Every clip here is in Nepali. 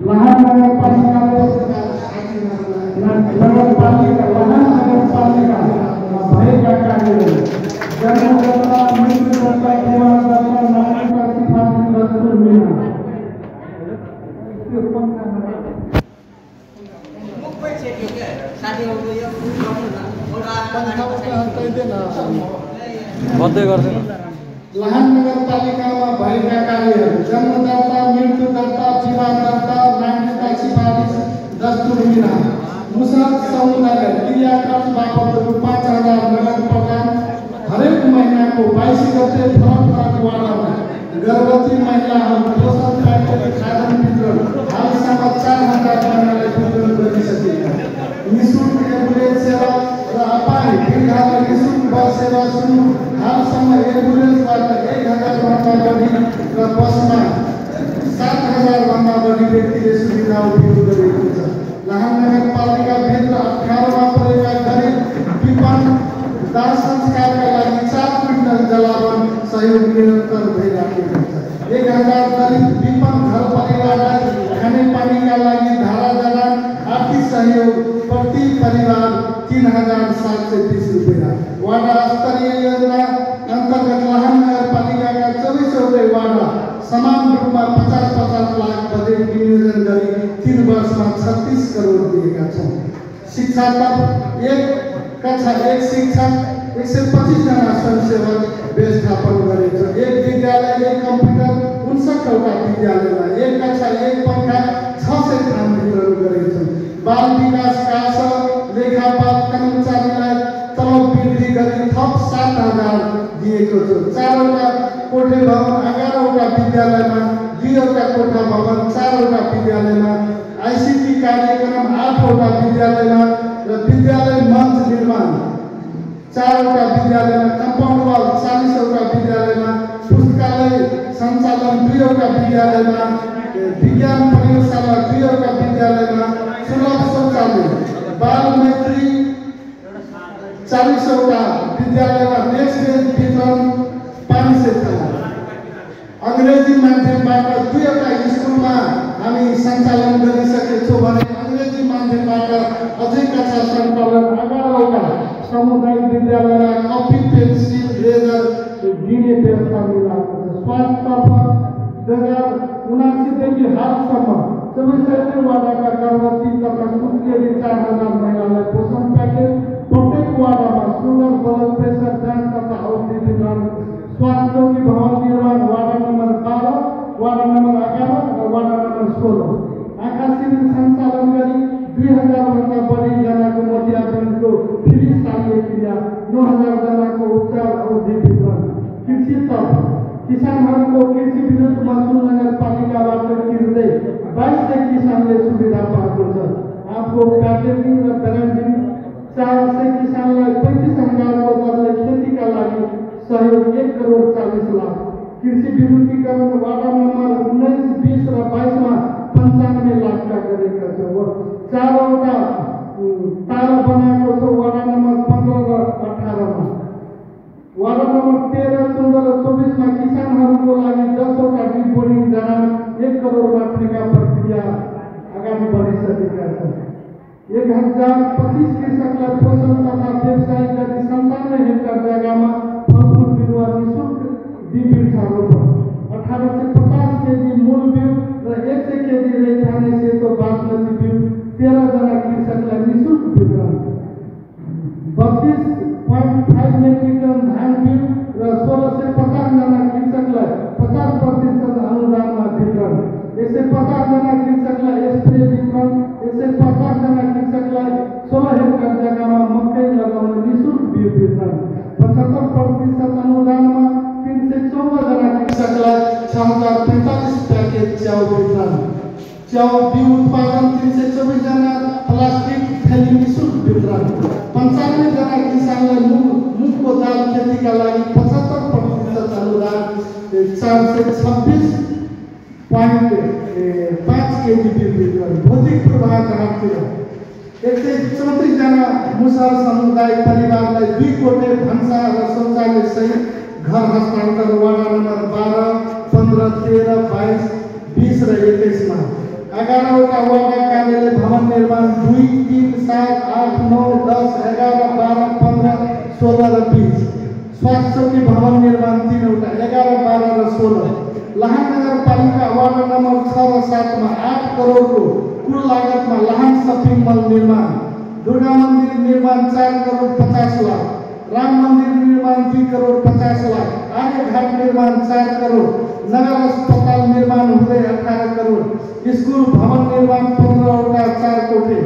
लहान नगरपालिकाले भएका कार्यहरू जन्मदाता मृत्युदाता जीवनदाता नागरिकता सिफारिस दस्तुर मिल्न बन्दै गर्दैन। लहान नगरपालिकामा भएका कार्यहरू जन्मदाता मृत्युदाता विवाहदाता नागरिकता सिफारिस दस्तुर मिल्न मुसलमान समुदायलाई क्रियाकलाप बापत रु 5,000 नगद प्रदान हरेक महिनाको 22 गते फरक वाडामा गर्भवती महिलाहरू पोषण प्याकेट खाद्यान्न वितरण हालसम्म 4,000 जनालाई वितरण गरिसकेका निःशुल्क एम्बुलेन्स सेवा र अपाई वृद्धहरूलाई निःशुल्क बस सेवा सुरु हालसम्म एम्बुलेन्सबाट 1,000 भन्दा बढी र बसमा 7,000 भन्दा बढी व्यक्तिले सुविधा उपयोग गरेको छ। लहान नगरपालिकाभित्र 18 मा परेका गरिब विपन्न दाह संस्कारका लागि 4 क्विन्टल जलावन सहयोग निरन्तर भइराखेको छ। 1,000 गरिब विपन्न घर परिवारलाई खानेपानीका लागि धारा जलान आर्थिक सहयोग प्रति परिवार 3,720 रुपैयाँ। वाडा स्तरीय योजना अन्तर्गत लहान नगरपालिकाका 24वटै वाडा समान रूपमा 50-50 लाख बजेट विनियोजन गरी 3 वर्षमा 36 करोड दिएका छौँ। शिक्षातर्फ कक्षा 1 शिक्षक 125 जना स्वयंसेवक व्यवस्थापन गरेछ। 1 विद्यालय 1 कम्प्युटर 59वटा विद्यालयलाई 1 कक्षा 1 पंखा 600 खान वितरण गरेछ। बाल विकास कास लेखापाल कर्मचारीलाई तलब वृद्धि गरी थप 7,000 दिएको छ। 4वटा कोठे भवन 11वटा विद्यालयमा 2वटा कोठा भवन 4वटा विद्यालयमा आईसीटी कार्यक्रम 8वटा विद्यालयमा र विद्यालय मञ्च निर्माण 4वटा विद्यालयमा कम्पाउन्ड वाल 40वटा विद्यालयमा पुस्तकालय सञ्चालन 2वटा विद्यालयमा विज्ञान प्रयोगशाला 2वटा विद्यालयमा सुलभ शौचालय बाल मैत्री 40वटा विद्यालयमा डेस्क बेन्च वितरण 500 जना। अंग्रेजी माध्यमबाट 2वटा स्कुलमा हामी सञ्चालन गरिसकेछौँ भने अंग्रेजी माध्यमबाट अझै कक्षा सञ्चालन 11वटा सामुदायिक विद्यालयलाई कपी पेन्सिल रेजर दिने व्यवस्था मिलाएको छ। स्वास्थ्यतर्फ 2079 देखि हालसम्म 24 वाडाका गर्भवती तथा सुत्केरी 4,000 महिलालाई पोषण प्याकेज प्रत्येक वाडामा सुगर ब्लड प्रेसर जाँच तथा औषधि वितरण स्वास्थ्य चौकी भवन निर्माण वाडा नम्बर 12 वाडा नम्बर 11 र वाडा नम्बर 16 आँखा शिविर सञ्चालन गरी 2,000 भन्दा बढी जनाको मोतियाबिन्दको फ्री शल्यक्रिया 9,000 जनाको उपचार औषधि वितरण। कृषितर्फ किसानहरूको कृषि विद्युत मजदुर नगरपालिकाबाट किन्दै 22 किसानले सुविधा पाएको छ। आफू प्याकेजिङ र ब्रान्डिङ 400 किसानलाई 35,000 दरले खेतीका लागि सहयोग 1 करोड 40 लाख। कृषि विद्युतीकरण वाडा नम्बर 19, 20 र 22 मा 95 लाखका गरेका छ। 4वटा तार बनाएको छ वाडा नम्बर 15 र 18 मा। वाडा नम्बर 13, 14 र 24 मा किसानहरूको लागि 10वटा डिपोर्टिङ जनान 1 करोड राख्नेका प्रक्रिया अगाडि बढिसकेका छन्। 1,025 कृषकलाई पोषण तथा व्यवसाय गरी 97 हेक्टर जग्गामा फलफुल बिरुवा निःशुल्क वृक्षारोपण 1850 केजी मूल बिउ र 100 केजी रैथाने सेतो बासमती बिउ 13 जना कृषकलाई निःशुल्क वितरण। 32.5 मेट्रिक टन धान बिउ र 1650 जना कृषकलाई 50% अनुदानमा वितरण। 150 जना कृषकलाई स्प्रे वितरण। 150 जना कृषकलाई 16 हेक्टर जग्गामा मकै लगाउन निःशुल्क बिउ वितरण। 75% अनुदानमा 314 जना कृषकलाई 6,045 प्याकेज च्याउ वितरण। च्याउ बिउ उत्पादन 324 जना प्लास्टिक थैली निःशुल्क वितरण। 95 जना किसानलाई मुगको दाल खेतीका लागि 75% अनुदान 426.5 केजी बिउ वितरण। भौतिक प्रवाह ग्राहकतिर 134 जना मुसर समुदाय परिवारलाई 2 कोठे भन्सा र शौचालय सहित घर हस्तान्तर वाडा नम्बर 12, 15, 13, 22, 20 र 21 मा। 11वटा वडा कार्यालय भवन निर्माण 2, 3, 7, 8, 9, 10, 11, 12, 15, 16 र 20। स्वास्थ्य चौकी भवन निर्माण 3वटा 11, 12 र 16। लाहान नगरपालिका वार्ड नम्बर 6 र 7 मा 8 करोडको कुल लागतमा लाहान सपिङ मल निर्माण। दुर्गा मन्दिर निर्माण 4 करोड 50 लाख। राम मन्दिर निर्माण 2 करोड 50 लाख। आर्यघाट निर्माण 4 करोड। नगर अस्पताल निर्माण हुँदै 18 करोड। स्कुल भवन निर्माण 15वटा 4 कोठे।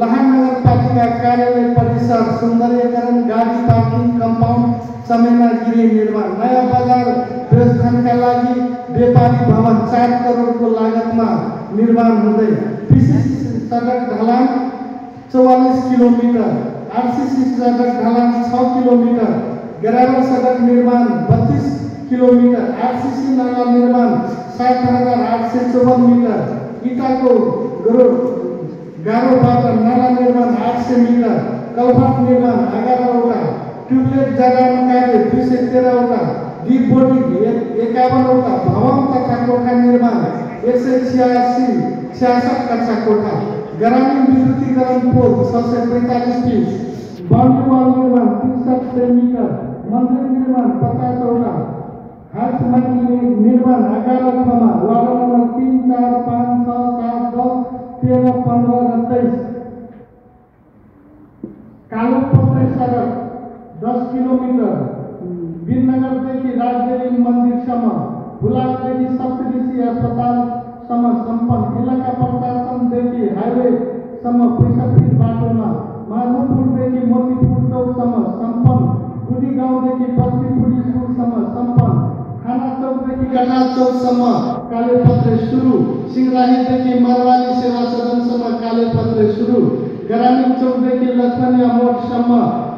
लाहान नगरपालिका कार्यालय परिसर सौन्दर्यकरण, गाडी पार्किङ, कम्पाउन्ड, समेना गृह निर्माण। नयाँ बजार व्यवस्थानका लागि व्यापारी भवन 4 करोडको लागतमा निर्माण हुँदै। पिसिसी सडक ढलान 44 किलोमिटर। आरसीसी सडक ढलान 6 किलोमिटर। ग्राभल सडक निर्माण 32 किलोमिटर। आरसीसी नाला निर्माण 60,854 मिटर। इटाको गारोबाट नाला निर्माण 800 मिटर। कलभट निर्माण 11वटा। ट्युबलेट जगान कार्य 213वटा। Deep boarding 51वटा। भवन तथा कोठा निर्माण 166 कच्चा कोठा। ग्रामीण विद्युतीकरण पोल 645 फीट। बाउन्ड्री वाल निर्माण 63 मिटर। मन्दिर निर्माण 50वटा। हाउस निर्माण 11 ठाउँमा वार्ड नम्बर 3, 4, 5, 6, 7, 10, 13, 15 र 23। कालोपत्रे सडक 10 किलोमिटर। वीरनगरदेखि राजदेवी मन्दिरसम्म, भुलादेखि सप्तऋषि अस्पतालसम्म सम्पन्न। इलाका प्रशासनदेखि हाइवेसम्म 65 फिट बाटोमा। माधवपुरदेखि मोतीपुर चौकसम्म सम्पन्न। बुढी गाउँदेखि बस्तीपुर स्कुलसम्म सम्पन्न। थाना चौकदेखि कनाल चौकसम्म कालेपत्रे सुरु। सिंहराहीदेखि मरवानी सेवा सदनसम्म कालेपत्रे सुरु। ग्रामीण चौकदेखि लक्ष्मणिया मोडसम्म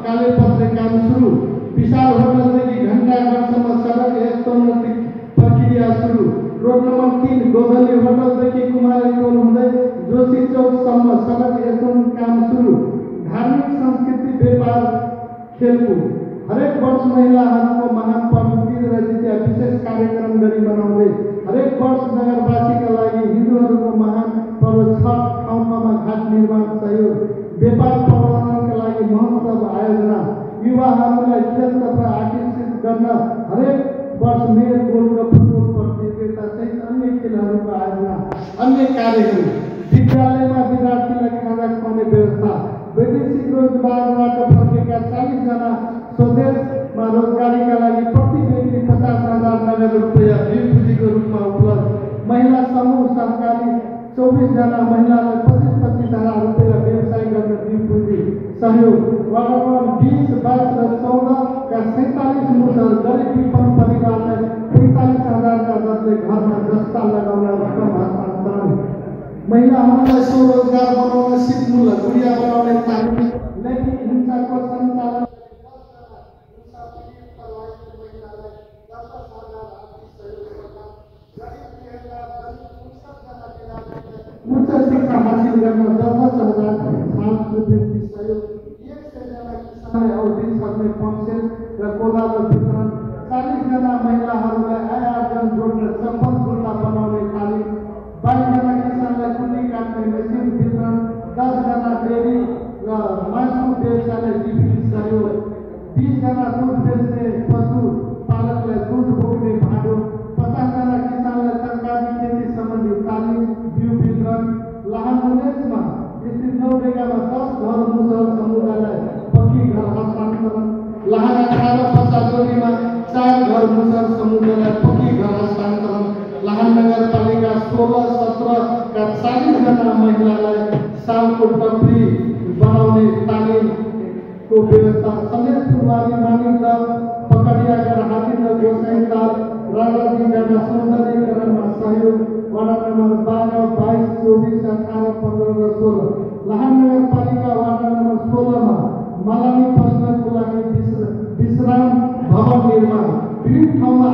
कालेपत्रे काम सुरु। विशाल होटलदेखि घण्टाघरसम्म सडक स्तरोन्नति प्रक्रिया सुरु। रोड नम्बर 3 गोधली होटलदेखि कुमारी टोल हुँदै जोशी चौकसम्म सडक स्तरोन्नति काम सुरु। धार्मिक संस्कृति व्यापार खेलकुद। हरेक वर्ष महिलाहरूको महान पर्व तीज र जितिया विशेष कार्यक्रम गरी मनाउँदै हरेक वर्ष नगरवासीका लागि हिन्दूहरूको महान पर्व छठ ठाउँमा घाट निर्माण सहयोग। व्यापार प्रवर्धनका लागि महोत्सव आयोजना। युवाहरूलाई खेलतर्फ आकर्षित गर्न हरेक वर्ष मेयर गोल्ड र फुटबल प्रतियोगिता सहित अन्य खेलहरूको आयोजना। अन्य कार्यहरू। विद्यालयमा विद्यार्थीलाई खाना खुवाउने व्यवस्था। वैदेशिक रोजगारबाट फर्केका 40 जना स्वदेशमा रोजगारीका लागि प्रति व्यक्ति 50,000 नगद रुपैयाँ पुँजीको रूपमा उपलब्ध। महिला समूह सरकारी 24 जना महिलालाई 25,000 रुपैयाँ व्यवसाय गर्न पुँजी सहयोग। वार्ड नम्बर 20, 22 र 14 का 47 मुसल गरिब विपन्न परिवारलाई 45,000 का दरले घरमा जस्ता लगाउन रकम हस्तान्तरण। महिलाहरूलाई स्वरोजगार बनाउन सिपमूलक गुडिया बनाउने तालिम। लैङ्गिक हिंसाको सञ्चालन उच्च शिक्षा हासिल गर्न 10,000 छात्र वृत्ति सहयोग। 100 जना किसानलाई अवधि सर्ने पम्पसेट र कोदालो वितरण। 40 जना महिलाहरूलाई आय आर्जन जोड्न चप्पल जुत्ता बनाउने तालिम। 22 जना किसानलाई कुली काट्ने मेसिन वितरण। 10 जना डेरी र मासु व्यवसायलाई बिक्री सहयोग। 20 जना दुध बेच्ने पशु पालकलाई दुध बोक्ने भाँडो। 50 जना किसानलाई तरकारी खेती सम्बन्धी तालिम बिउ वितरण। लाहान उन्नाइसमा स्थित 9 डेगामा 10 घर मुसहर समुदायलाई पक्की घर हस्तान्तरण। लाहान 18 पचासोलीमा 4 घर मुसहर समुदायलाई पक्की घर हस्तान्तरण। लाहान नगरपालिका 16, 17 का 40 जना महिलालाई सालको टप्री बनाउने तालिमको व्यवस्था। सन्देश फुलबारी मानिन्द पकडियाका हाती र गोसाइताल राजाजी जना सौन्दर्यकरणमा सहयोग। वार्ड नम्बर 12, 22, 24, 18, 15 र 16। लाहान नगरपालिका वार्ड नम्बर 16 मा मलामी पस्नको लागि विश्राम भवन निर्माण। विभिन्न ठाउँमा